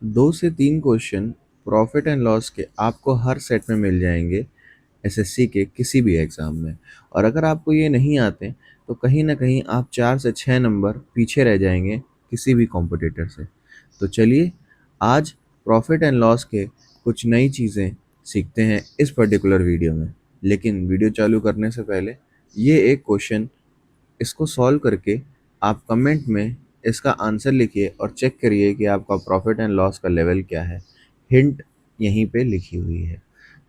2 से 3 question profit and loss के आपको हर सेट में मिल जाएंगे एसएससी के किसी भी एग्ज़ाम में। और अगर आपको ये नहीं आते तो कहीं ना कहीं आप 4 से 6 नंबर पीछे रह जाएंगे किसी भी कॉम्पिटिटर से। तो चलिए आज प्रॉफिट एंड लॉस के कुछ नई चीज़ें सीखते हैं इस पर्टिकुलर वीडियो में। लेकिन वीडियो चालू करने से पहले ये एक क्वेश्चन, इसको सॉल्व करके आप कमेंट में इसका आंसर लिखिए और चेक करिए कि आपका प्रॉफिट एंड लॉस का लेवल क्या है। हिंट यहीं पे लिखी हुई है।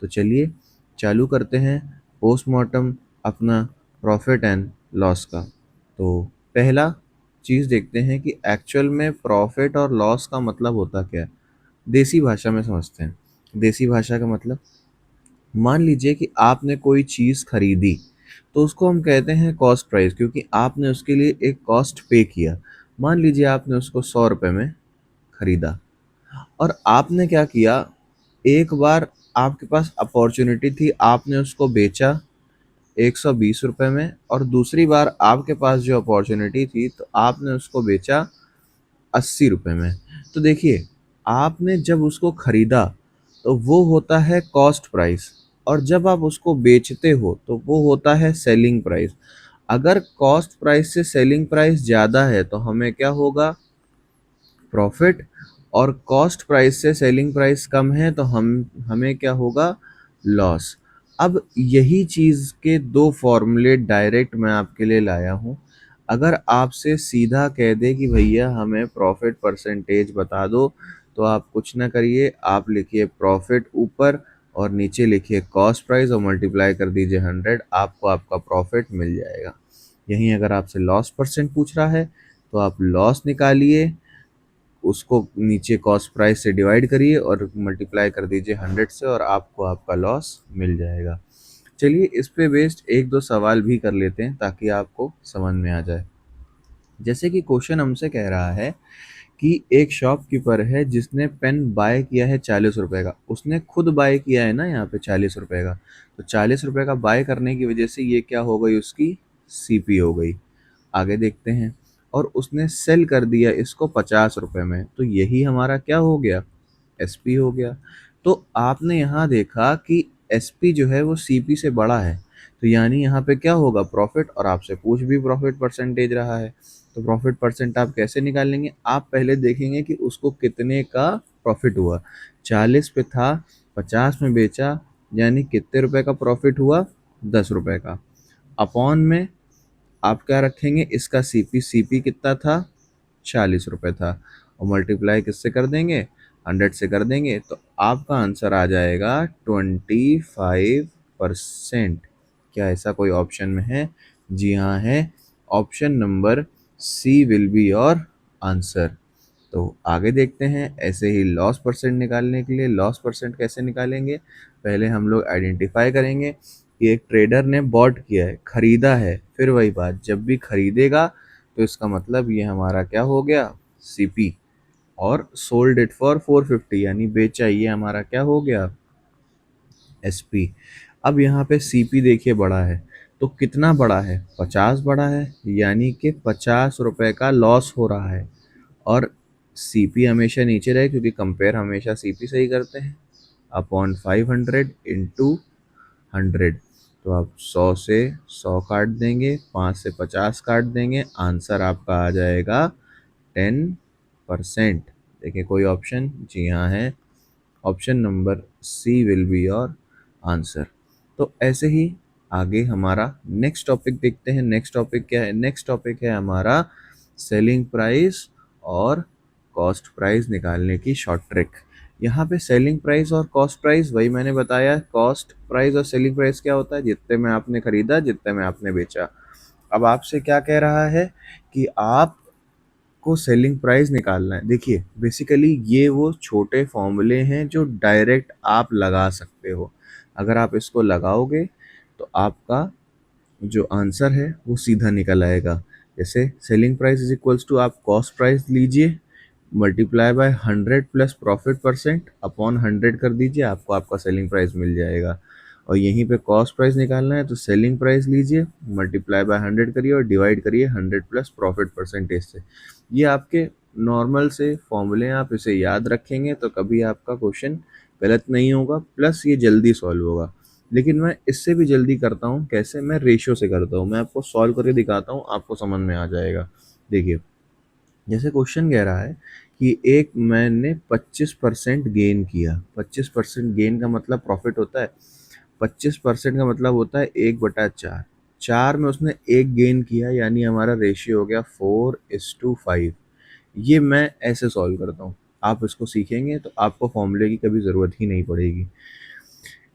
तो चलिए चालू करते हैं पोस्टमार्टम अपना प्रॉफिट एंड लॉस का। तो पहला चीज़ देखते हैं कि एक्चुअल में प्रॉफिट और लॉस का मतलब होता क्या है। देसी भाषा में समझते हैं। देसी भाषा का मतलब, मान लीजिए कि आपने कोई चीज़ खरीदी तो उसको हम कहते हैं कॉस्ट प्राइस, क्योंकि आपने उसके लिए एक कॉस्ट पे किया। मान लीजिए आपने उसको 100 रुपये में खरीदा और आपने क्या किया, एक बार आपके पास अपॉर्चुनिटी थी, आपने उसको बेचा 120 रुपये में, और दूसरी बार आपके पास जो अपॉर्चुनिटी थी तो आपने उसको बेचा 80 रुपये में। तो देखिए, आपने जब उसको खरीदा तो वो होता है कॉस्ट प्राइस, और जब आप उसको बेचते हो तो वो होता है सेलिंग प्राइस। अगर कॉस्ट प्राइस से सेलिंग प्राइस ज़्यादा है तो हमें क्या होगा, प्रॉफिट। और कॉस्ट प्राइस से सेलिंग प्राइस कम है तो हमें क्या होगा, लॉस। अब यही चीज़ के दो फॉर्मूले डायरेक्ट मैं आपके लिए लाया हूँ। अगर आपसे सीधा कह दे कि भैया हमें प्रॉफिट परसेंटेज बता दो, तो आप कुछ ना करिए, आप लिखिए प्रॉफिट ऊपर और नीचे लिखिए कॉस्ट प्राइस और मल्टीप्लाई कर दीजिए 100, आपको आपका प्रॉफिट मिल जाएगा। यहीं अगर आपसे लॉस परसेंट पूछ रहा है तो आप लॉस निकालिए, उसको नीचे कॉस्ट प्राइस से डिवाइड करिए और मल्टीप्लाई कर दीजिए 100 से, और आपको आपका लॉस मिल जाएगा। चलिए इस पे बेस्ड एक दो सवाल भी कर लेते हैं ताकि आपको समझ में आ जाए। जैसे कि क्वेश्चन हमसे कह रहा है कि एक शॉपकीपर है जिसने पेन बाय किया है 40 रुपए का। उसने खुद बाय किया है ना यहाँ पे 40 रुपए का। तो 40 रुपए का बाय करने की वजह से ये क्या हो गई, उसकी सीपी हो गई। आगे देखते हैं, और उसने सेल कर दिया इसको 50 रुपए में, तो यही हमारा क्या हो गया, एसपी हो गया। तो आपने यहाँ देखा कि एसपी जो है वो सीपी से बड़ा है, तो यानी यहाँ पे क्या होगा, प्रॉफिट। और आपसे पूछ भी प्रॉफिट परसेंटेज रहा है, तो प्रॉफिट परसेंट आप कैसे निकालेंगे, आप पहले देखेंगे कि उसको कितने का प्रॉफिट हुआ। 40 पे था, 50 में बेचा, यानी कितने रुपए का प्रॉफिट हुआ, 10 रुपए का। अपॉन में आप क्या रखेंगे, इसका सीपी, सीपी कितना था, 40 रुपये था, और मल्टीप्लाई किससे कर देंगे, 100 से कर देंगे, तो आपका आंसर आ जाएगा 25%। क्या ऐसा कोई ऑप्शन में है? जी हाँ है। Option number C will be your answer. तो आगे देखते हैं। ऐसे ही लॉस परसेंट निकालने के लिए, लॉस परसेंट कैसे निकालेंगे, पहले हम लोग आइडेंटिफाई करेंगे कि एक ट्रेडर ने बॉट किया है, खरीदा है। फिर वही बात, जब भी खरीदेगा तो इसका मतलब ये हमारा क्या हो गया, सीपी। और सोल्ड इट फॉर 450, यानी बेचा, ये हमारा क्या हो गया, एसपी। अब यहाँ पे सीपी देखिए बड़ा है, तो कितना बड़ा है, 50 बड़ा है, यानी कि 50 रुपए का लॉस हो रहा है। और सीपी हमेशा नीचे रहे क्योंकि कंपेयर हमेशा सीपी से ही करते हैं। अपॉन 500 इंटू 100, तो आप 100 से 100 काट देंगे, 5 से 50 काट देंगे, आंसर आपका आ जाएगा 10%। देखिए कोई ऑप्शन, जी हाँ है। Option number C will be your answer. तो ऐसे ही आगे हमारा नेक्स्ट टॉपिक देखते हैं। नेक्स्ट टॉपिक क्या है, नेक्स्ट टॉपिक है हमारा सेलिंग प्राइस और कॉस्ट प्राइस निकालने की शॉर्ट ट्रिक। यहाँ पे सेलिंग प्राइस और कॉस्ट प्राइस, वही मैंने बताया, कॉस्ट प्राइस और सेलिंग प्राइस क्या होता है, जितने में आपने खरीदा, जितने में आपने बेचा। अब आपसे क्या कह रहा है कि आप को सेलिंग प्राइस निकालना है। देखिए बेसिकली ये वो छोटे फॉर्मूले हैं जो डायरेक्ट आप लगा सकते हो। अगर आप इसको लगाओगे तो आपका जो आंसर है वो सीधा निकल आएगा। जैसे selling price is equals to, आप कॉस्ट प्राइस लीजिए, multiply by 100 plus profit percent upon 100 कर दीजिए, आपको आपका सेलिंग प्राइस मिल जाएगा। और यहीं पे कॉस्ट प्राइस निकालना है तो सेलिंग प्राइस लीजिए, मल्टीप्लाई बाय 100 करिए और डिवाइड करिए 100 प्लस प्रॉफिट परसेंटेज से। ये आपके नॉर्मल से फॉर्मूले आप इसे याद रखेंगे तो कभी आपका क्वेश्चन गलत नहीं होगा, प्लस ये जल्दी सॉल्व होगा। लेकिन मैं इससे भी जल्दी करता हूँ, कैसे? मैं रेशियो से करता हूँ। मैं आपको सॉल्व करके दिखाता हूँ, आपको समझ में आ जाएगा। देखिए, जैसे क्वेश्चन कह रहा है कि एक मैन ने 25% गेन किया। 25% गेन का मतलब प्रॉफिट होता है। 25% का मतलब होता है 1/4। 4 में उसने एक गेन किया, यानी हमारा रेशियो हो गया 4:5। ये मैं ऐसे सॉल्व करता हूँ। आप इसको सीखेंगे तो आपको फॉर्मूले की कभी ज़रूरत ही नहीं पड़ेगी।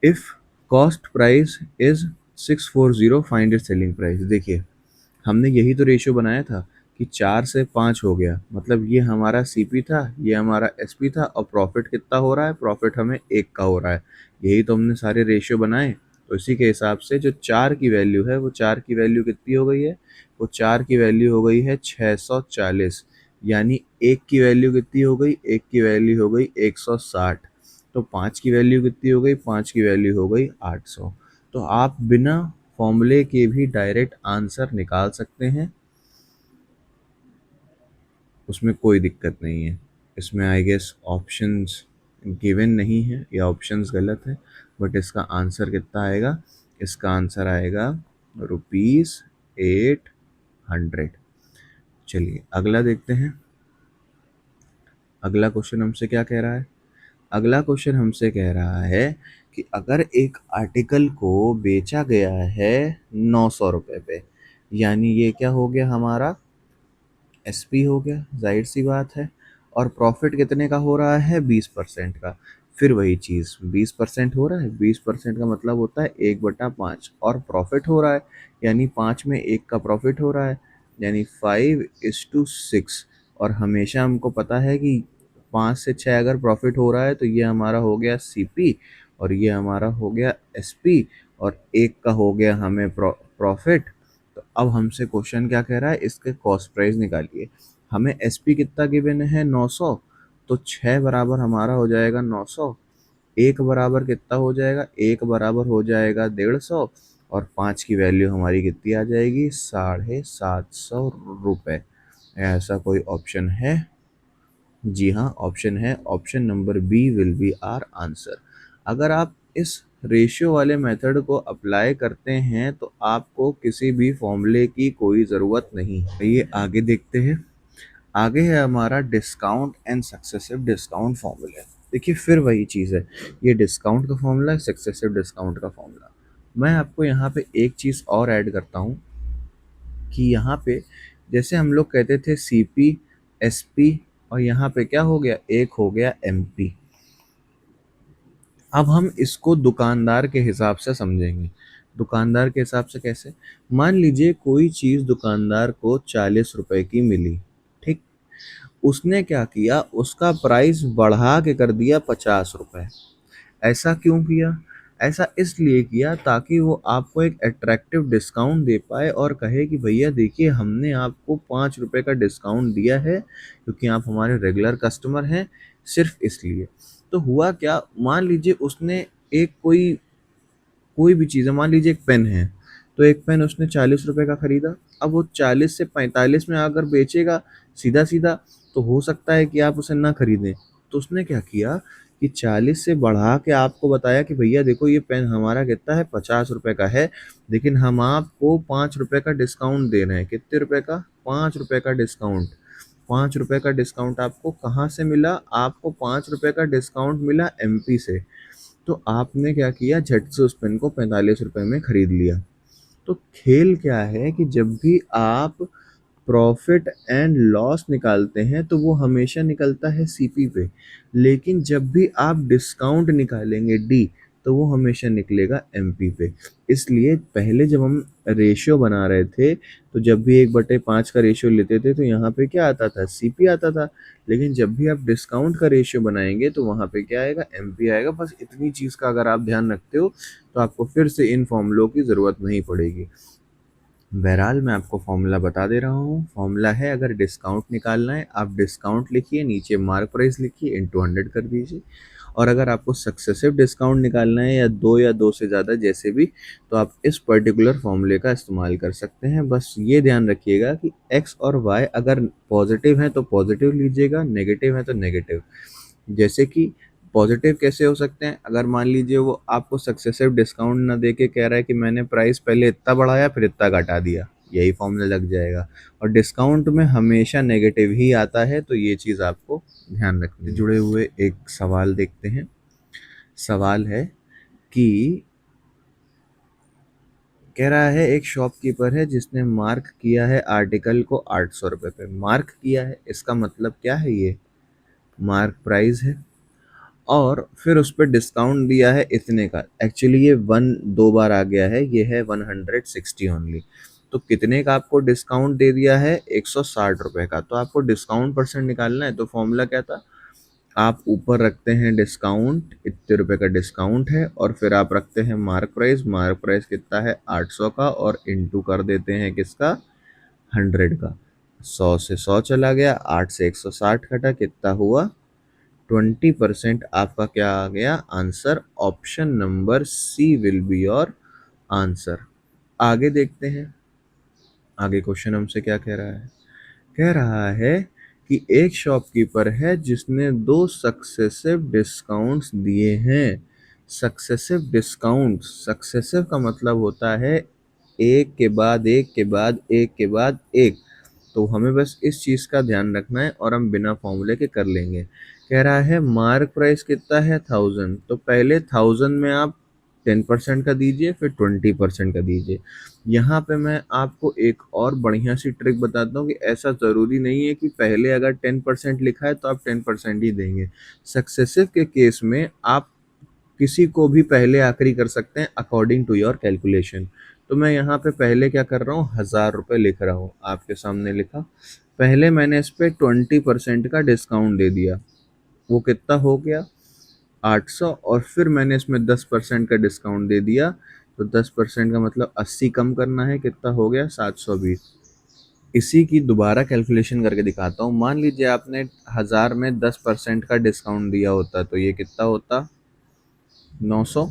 If cost price is 640, find its selling price. देखिए, हमने यही तो रेशियो बनाया था कि 4 से 5 हो गया, मतलब ये हमारा सीपी था, ये हमारा एसपी था, और प्रॉफिट कितना हो रहा है? प्रॉफिट हमें 1 का हो रहा है। यही तो हमने सारे रेशियो बनाए। तो इसी के हिसाब से जो 4 की वैल्यू है, वो 4 की वैल्यू कितनी हो गई है? वो 4 की वैल्यू हो गई है 640। यानी 1 की वैल्यू कितनी हो गई? 1 की वैल्यू हो गई 160। तो 5 की वैल्यू कितनी हो गई? 5 की वैल्यू हो गई 800। तो आप बिना फॉर्मूले के भी डायरेक्ट आंसर निकाल सकते हैं, उसमें कोई दिक्कत नहीं है। इसमें आई गेस ऑप्शंस गिवन नहीं है या ऑप्शंस गलत है, बट इसका आंसर कितना आएगा? इसका आंसर आएगा ₹800। चलिए अगला देखते हैं। अगला क्वेश्चन हमसे क्या कह रहा है? अगला क्वेश्चन हमसे कह रहा है कि अगर एक आर्टिकल को बेचा गया है 900 रुपये पे, यानी ये क्या हो गया हमारा? एसपी हो गया, जाहिर सी बात है। और प्रॉफिट कितने का हो रहा है? 20% का। फिर वही चीज़, 20% हो रहा है, 20% का मतलब होता है 1/5, और प्रॉफिट हो रहा है, यानी 5 में 1 का प्रॉफिट हो रहा है, यानी 5:6। और हमेशा हमको पता है कि 5 से 6 अगर प्रॉफिट हो रहा है तो ये हमारा हो गया सीपी, और ये हमारा हो गया एसपी, और 1 का हो गया हमें प्रॉफिट। तो अब हमसे क्वेश्चन क्या कह रहा है? इसके कॉस्ट प्राइस निकालिए। हमें एसपी कितना गिवन है? 900। तो 6 बराबर हमारा हो जाएगा 900। 1 बराबर कितना हो जाएगा? 1 बराबर हो जाएगा 150। और 5 की वैल्यू हमारी कितनी आ जाएगी? 750 रुपये। ऐसा कोई ऑप्शन है? जी हाँ, ऑप्शन है। Option number B will be our answer. अगर आप इस रेशियो वाले मेथड को अप्लाई करते हैं तो आपको किसी भी फॉर्मूले की कोई ज़रूरत नहीं है। ये आगे देखते हैं। आगे है हमारा discount and successive discount formula. देखिए, फिर वही चीज़ है। ये डिस्काउंट का फॉर्मूला है, सक्सेसिव डिस्काउंट का फॉर्मूला। मैं आपको यहाँ पे एक चीज़ और ऐड करता हूँ कि यहाँ पे जैसे हम लोग कहते थे सीपी, एसपी, और यहाँ पे क्या हो गया? एक हो गया एमपी। अब हम इसको दुकानदार के हिसाब से समझेंगे। दुकानदार के हिसाब से कैसे? मान लीजिए कोई चीज़ दुकानदार को 40 रुपए की मिली, ठीक? उसने क्या किया? उसका प्राइस बढ़ा के कर दिया 50 रुपए। ऐसा क्यों किया? ऐसा इसलिए किया ताकि वो आपको एक अट्रैक्टिव डिस्काउंट दे पाए और कहे कि भैया देखिए, हमने आपको 5 रुपए का डिस्काउंट दिया है क्योंकि आप हमारे रेगुलर कस्टमर हैं, सिर्फ इसलिए। तो हुआ क्या? मान लीजिए उसने एक कोई कोई भी चीज़ है, मान लीजिए एक पेन है, तो एक पेन उसने 40 रुपए का खरीदा। अब वो 40 से 45 में अगर बेचेगा सीधा सीधा, तो हो सकता है कि आप उसे ना खरीदें। तो उसने क्या किया कि 40 से बढ़ा के आपको बताया कि भैया देखो, ये पेन हमारा कितना है? 50 रुपए का है, लेकिन हम आपको 5 रुपए का डिस्काउंट दे रहे हैं। कितने रुपए का? 5 रुपए का डिस्काउंट। 5 रुपए का डिस्काउंट आपको कहाँ से मिला? आपको 5 रुपए का डिस्काउंट मिला एमपी से। तो आपने क्या किया? झट से उस पेन को 45 रुपए में खरीद लिया। तो खेल क्या है कि जब भी आप प्रॉफिट एंड लॉस निकालते हैं तो वो हमेशा निकलता है सीपी पे, लेकिन जब भी आप डिस्काउंट निकालेंगे डी, तो वो हमेशा निकलेगा एमपी पे। इसलिए पहले जब हम रेशियो बना रहे थे, तो जब भी 1/5 का रेशियो लेते थे तो यहाँ पे क्या आता था? सीपी आता था। लेकिन जब भी आप डिस्काउंट का रेशियो बनाएंगे तो वहाँ पे क्या आएगा? एमपी आएगा। बस इतनी चीज़ का अगर आप ध्यान रखते हो तो आपको फिर से इन फॉर्मूलों की ज़रूरत नहीं पड़ेगी। बहरहाल मैं आपको फॉर्मूला बता दे रहा हूँ। फॉर्मूला है, अगर डिस्काउंट निकालना है, आप डिस्काउंट लिखिए, नीचे मार्क प्राइस लिखिए, इंटू 100 कर दीजिए, और अगर आपको सक्सेसिव डिस्काउंट निकालना है या दो से ज़्यादा जैसे भी, तो आप इस पर्टिकुलर फॉर्मूले का इस्तेमाल कर सकते हैं। बस ये ध्यान रखिएगा कि एक्स और वाई अगर पॉजिटिव हैं तो पॉजिटिव लीजिएगा, नेगेटिव है तो नेगेटिव। जैसे कि पॉजिटिव कैसे हो सकते हैं, अगर मान लीजिए वो आपको सक्सेसिव डिस्काउंट ना दे के कह रहा है कि मैंने प्राइस पहले इतना बढ़ाया फिर इतना घटा दिया, यही फॉर्मूला लग जाएगा। और डिस्काउंट में हमेशा नेगेटिव ही आता है, तो ये चीज़ आपको ध्यान रखनी है। जुड़े हुए एक सवाल देखते हैं। सवाल है कि कह रहा है एक शॉपकीपर है जिसने मार्क किया है आर्टिकल को 800 रुपये पे। मार्क किया है इसका मतलब क्या है, ये मार्क प्राइस है और फिर उस पर डिस्काउंट दिया है इतने का। एक्चुअली ये वन दो बार आ गया है, ये है 160 ओनली। तो कितने का आपको डिस्काउंट दे दिया है, 160 रुपये का। तो आपको डिस्काउंट परसेंट निकालना है, तो फॉर्मूला क्या था, आप ऊपर रखते हैं डिस्काउंट, इतने रुपए का डिस्काउंट है, और फिर आप रखते हैं मार्क प्राइस। मार्क प्राइस कितना है 800 का, और इंटू कर देते हैं किसका, 100 का। 100 से 100 चला गया, 8 से 160 घटा, कितना हुआ 20%। आपका क्या आ गया answer, option number C will be your answer. आगे देखते हैं, आगे क्वेश्चन हमसे क्या कह रहा है। कह रहा है कि एक शॉपकीपर है जिसने दो सक्सेसिव डिस्काउंट्स दिए हैं। सक्सेसिव डिस्काउंट, सक्सेसिव का मतलब होता है एक के बाद एक के बाद एक के बाद एक। तो हमें बस इस चीज़ का ध्यान रखना है और हम बिना फॉर्मूले के कर लेंगे। कह रहा है मार्क प्राइस कितना है 1000, तो पहले 1000 में आप 10% का दीजिए, फिर 20% का दीजिए। यहाँ पे मैं आपको एक और बढ़िया सी ट्रिक बताता हूँ कि ऐसा ज़रूरी नहीं है कि पहले अगर 10% लिखा है तो आप 10% ही देंगे। सक्सेसिव के केस में आप किसी को भी पहले आखिरी कर सकते हैं अकॉर्डिंग टू योर कैलकुलेशन। तो मैं यहाँ पे पहले क्या कर रहा हूँ, 1000 रुपये लिख रहा हूँ, आपके सामने लिखा। पहले मैंने इस पे 20% का डिस्काउंट दे दिया, वो कितना हो गया 800, और फिर मैंने इसमें 10% का डिस्काउंट दे दिया, तो 10% का मतलब 80 कम करना है, कितना हो गया 720। इसी की दोबारा कैलकुलेशन करके दिखाता हूँ। मान लीजिए आपने 1000 में 10% का डिस्काउंट दिया होता, तो ये कितना होता 900,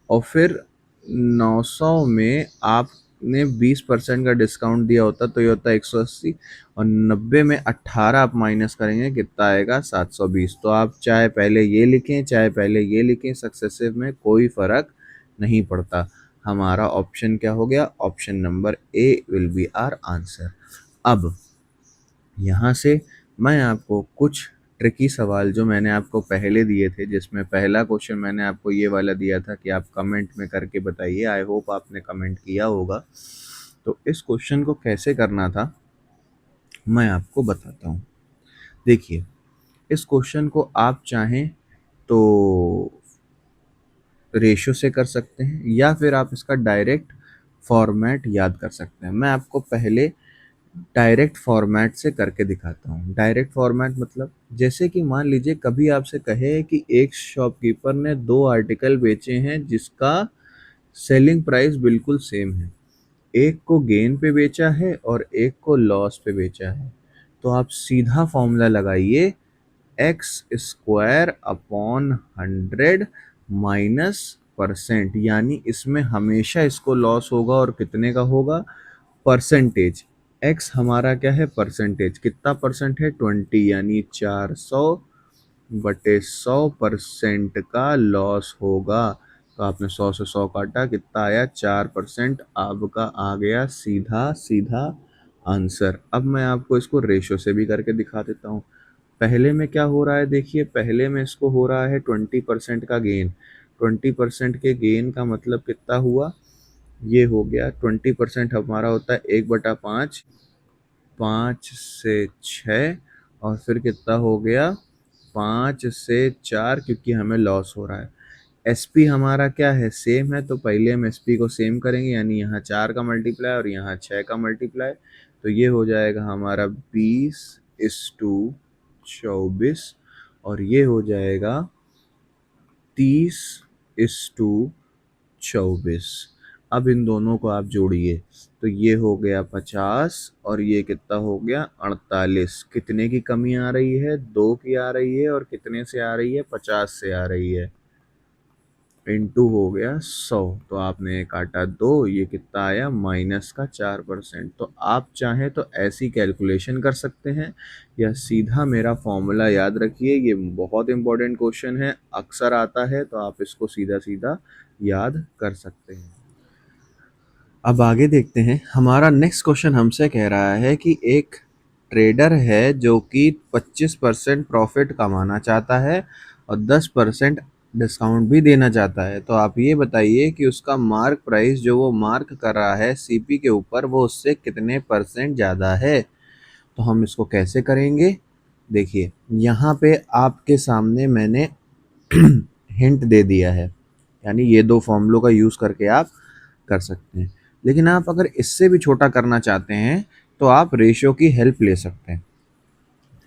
और फिर 900 में आपने 20% का डिस्काउंट दिया होता तो ये होता 180, और 90 में 18 आप माइनस करेंगे, कितना आएगा 720। तो आप चाहे पहले ये लिखें चाहे पहले ये लिखें, सक्सेसिव में कोई फ़र्क नहीं पड़ता। हमारा ऑप्शन क्या हो गया, option number A will be our answer. अब यहाँ से मैं आपको कुछ ट्रिकी सवाल जो मैंने आपको पहले दिए थे, जिसमें पहला क्वेश्चन मैंने आपको ये वाला दिया था कि आप कमेंट में करके बताइए, आई होप आपने कमेंट किया होगा। तो इस क्वेश्चन को कैसे करना था मैं आपको बताता हूँ। देखिए, इस क्वेश्चन को आप चाहें तो रेशो से कर सकते हैं, या फिर आप इसका डायरेक्ट फॉर्मेट याद कर सकते हैं। मैं आपको पहले डायरेक्ट फॉर्मेट से करके दिखाता हूँ। डायरेक्ट फॉर्मेट मतलब, जैसे कि मान लीजिए कभी आपसे कहे कि एक शॉपकीपर ने दो आर्टिकल बेचे हैं जिसका सेलिंग प्राइस बिल्कुल सेम है, एक को गेन पे बेचा है और एक को लॉस पे बेचा है, तो आप सीधा फॉर्मूला लगाइए, x square upon 100 minus percent, यानी इसमें हमेशा इसको लॉस होगा और कितने का होगा, परसेंटेज। एक्स हमारा क्या है, परसेंटेज, कितना परसेंट है 20, यानी 400/100% का लॉस होगा। तो आपने 100 से 100 काटा, कितना आया 4%, आपका आ गया सीधा सीधा आंसर। अब मैं आपको इसको रेशो से भी करके दिखा देता हूँ। पहले में क्या हो रहा है, देखिए पहले में इसको हो रहा है 20% का गेन। 20% के गेन का मतलब कितना हुआ, ये हो गया 20% हमारा होता है 1/5, 5 से 6, और फिर कितना हो गया 5 से 4, क्योंकि हमें लॉस हो रहा है। एसपी हमारा क्या है, सेम है, तो पहले हम एसपी को सेम करेंगे, यानी यहाँ 4 का मल्टीप्लाई और यहाँ 6 का मल्टीप्लाई, तो ये हो जाएगा हमारा 20/24, और ये हो जाएगा 30/24। अब इन दोनों को आप जोड़िए, तो ये हो गया 50 और ये कितना हो गया 48। कितने की कमी आ रही है? 2 की आ रही है। और कितने से आ रही है? 50 से आ रही है। इंटू हो गया 100। तो आपने काटा 2, ये कितना आया? -4%। तो आप चाहें तो ऐसी कैलकुलेशन कर सकते हैं, या सीधा मेरा फॉर्मूला याद रखिए। ये बहुत इंपॉर्टेंट क्वेश्चन है, अक्सर आता है, तो आप इसको सीधा सीधा याद कर सकते हैं। अब आगे देखते हैं। हमारा नेक्स्ट क्वेश्चन हमसे कह रहा है कि एक ट्रेडर है जो कि 25% प्रॉफिट कमाना चाहता है और 10% डिस्काउंट भी देना चाहता है। तो आप ये बताइए कि उसका मार्क प्राइस जो वो मार्क कर रहा है सीपी के ऊपर, वो उससे कितने परसेंट ज़्यादा है। तो हम इसको कैसे करेंगे? देखिए, यहाँ पे आपके सामने मैंने हिंट दे दिया है, यानी ये दो फॉर्मूलों का यूज़ करके आप कर सकते हैं। लेकिन आप अगर इससे भी छोटा करना चाहते हैं तो आप रेशियो की हेल्प ले सकते हैं।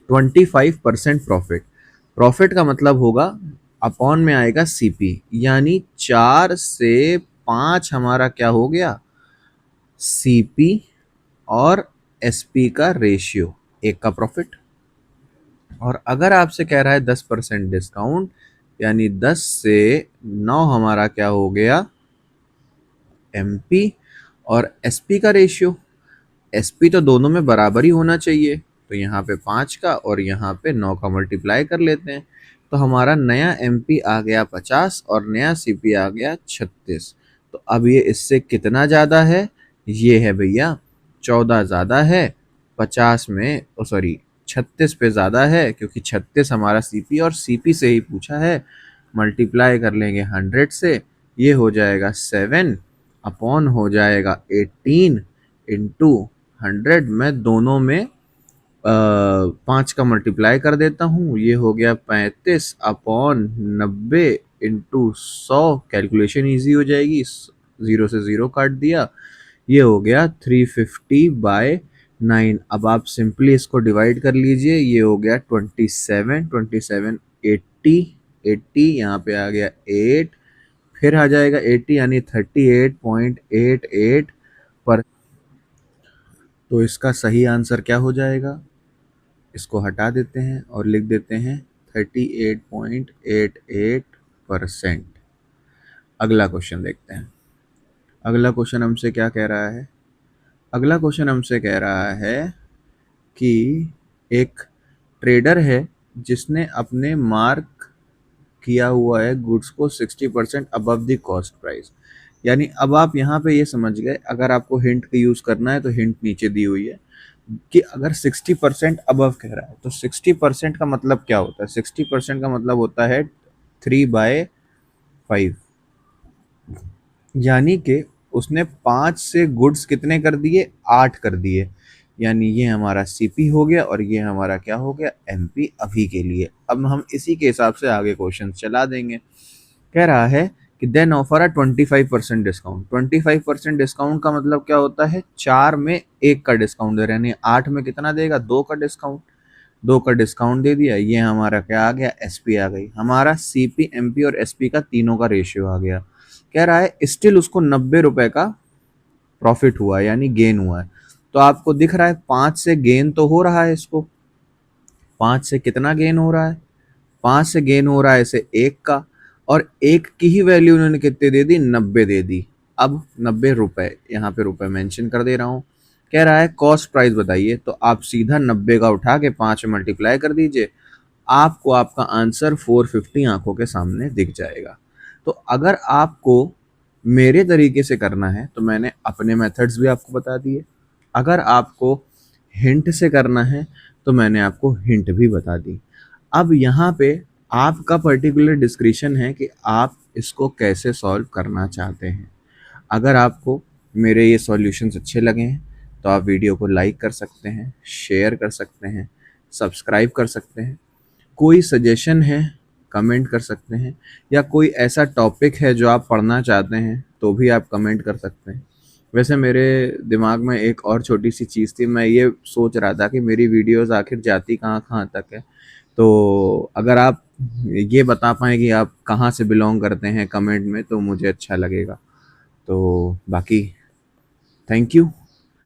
25% प्रॉफिट, प्रॉफिट का मतलब होगा अपॉन में आएगा सीपी, यानी 4 से 5 हमारा क्या हो गया? सीपी और एसपी का रेशियो, एक का प्रॉफिट। और अगर आपसे कह रहा है 10% डिस्काउंट, यानी 10 से 9 हमारा क्या हो गया? एमपी और एसपी का रेशियो। एसपी तो दोनों में बराबर ही होना चाहिए, तो यहाँ पे 5 का और यहाँ पे 9 का मल्टीप्लाई कर लेते हैं। तो हमारा नया एमपी आ गया 50 और नया सीपी आ गया 36। तो अब ये इससे कितना ज़्यादा है? ये है भैया 14 ज़्यादा है। 50 में सॉरी 36 पे ज़्यादा है, क्योंकि 36 हमारा सीपी और सीपी से ही पूछा है। मल्टीप्लाई कर लेंगे 100 से, ये हो जाएगा 7 अपॉन हो जाएगा 18 इंटू 100। मैं दोनों में 5 का मल्टीप्लाई कर देता हूँ, ये हो गया 35 अपॉन 90 इंटू 100। कैलकुलेशन ईजी हो जाएगी, 0 से 0 काट दिया, ये हो गया 350/9। अब आप सिंपली इसको डिवाइड कर लीजिए, ये हो गया 27 27 80 80, यहाँ पे आ गया 8, फिर आ जाएगा 80, यानी 38.88 पर। तो इसका सही आंसर क्या हो जाएगा? इसको हटा देते हैं और लिख देते हैं 38.88%। अगला क्वेश्चन देखते हैं। अगला क्वेश्चन हमसे क्या कह रहा है? अगला क्वेश्चन हमसे कह रहा है कि एक ट्रेडर है जिसने अपने मार्क किया हुआ है गुड्स को 60% अबव द कॉस्ट प्राइस। यानी अब आप यहाँ पे ये समझ गए, अगर आपको हिंट का यूज़ करना है तो हिंट नीचे दी हुई है कि अगर 60% अबव कह रहा है तो 60% का मतलब क्या होता है? 60% का मतलब होता है 3/5, यानी कि उसने 5 से गुड्स कितने कर दिए? 8 कर दिए। यानी ये हमारा सीपी हो गया और ये हमारा क्या हो गया? एमपी अभी के लिए। अब हम इसी के हिसाब से आगे क्वेश्चन चला देंगे। कह रहा है कि then offer a 25% discount. 25% discount का मतलब क्या होता है? 4 में 1 का डिस्काउंट दे रहे हैं, यानी 8 में कितना देगा? 2 का डिस्काउंट। 2 का डिस्काउंट दे दिया, ये हमारा क्या आ गया? एसपी आ गई। हमारा सीपी, एमपी और एसपी का तीनों का रेशियो आ गया। कह रहा है स्टिल उसको 90 रुपए का प्रॉफिट हुआ, यानी गेन हुआ है। तो आपको दिख रहा है 5 से गेन तो हो रहा है इसको। 5 से कितना गेन हो रहा है? 5 से गेन हो रहा है इसे 1 का, और 1 की ही वैल्यू उन्होंने कितने दे दी? 90 दे दी। अब 90 रुपए, यहाँ पे रुपए मेंशन कर दे रहा हूँ। कह रहा है कॉस्ट प्राइस बताइए, तो आप सीधा 90 का उठा के 5 में मल्टीप्लाई कर दीजिए, आपको आपका आंसर 450 आंखों के सामने दिख जाएगा। तो अगर आपको मेरे तरीके से करना है तो मैंने अपने मेथड्स भी आपको बता दिए। अगर आपको हिंट से करना है तो मैंने आपको हिंट भी बता दी। अब यहाँ पे आपका पर्टिकुलर डिस्क्रिप्शन है कि आप इसको कैसे सॉल्व करना चाहते हैं। अगर आपको मेरे ये सॉल्यूशंस अच्छे लगे हैं तो आप वीडियो को लाइक कर सकते हैं, शेयर कर सकते हैं, सब्सक्राइब कर सकते हैं। कोई सजेशन है कमेंट कर सकते हैं, या कोई ऐसा टॉपिक है जो आप पढ़ना चाहते हैं तो भी आप कमेंट कर सकते हैं। वैसे मेरे दिमाग में एक और छोटी सी चीज़ थी, मैं ये सोच रहा था कि मेरी वीडियोस आखिर जाती कहाँ कहाँ तक है। तो अगर आप ये बता पाएँ कि आप कहाँ से बिलोंग करते हैं कमेंट में, तो मुझे अच्छा लगेगा। तो बाकी थैंक यू।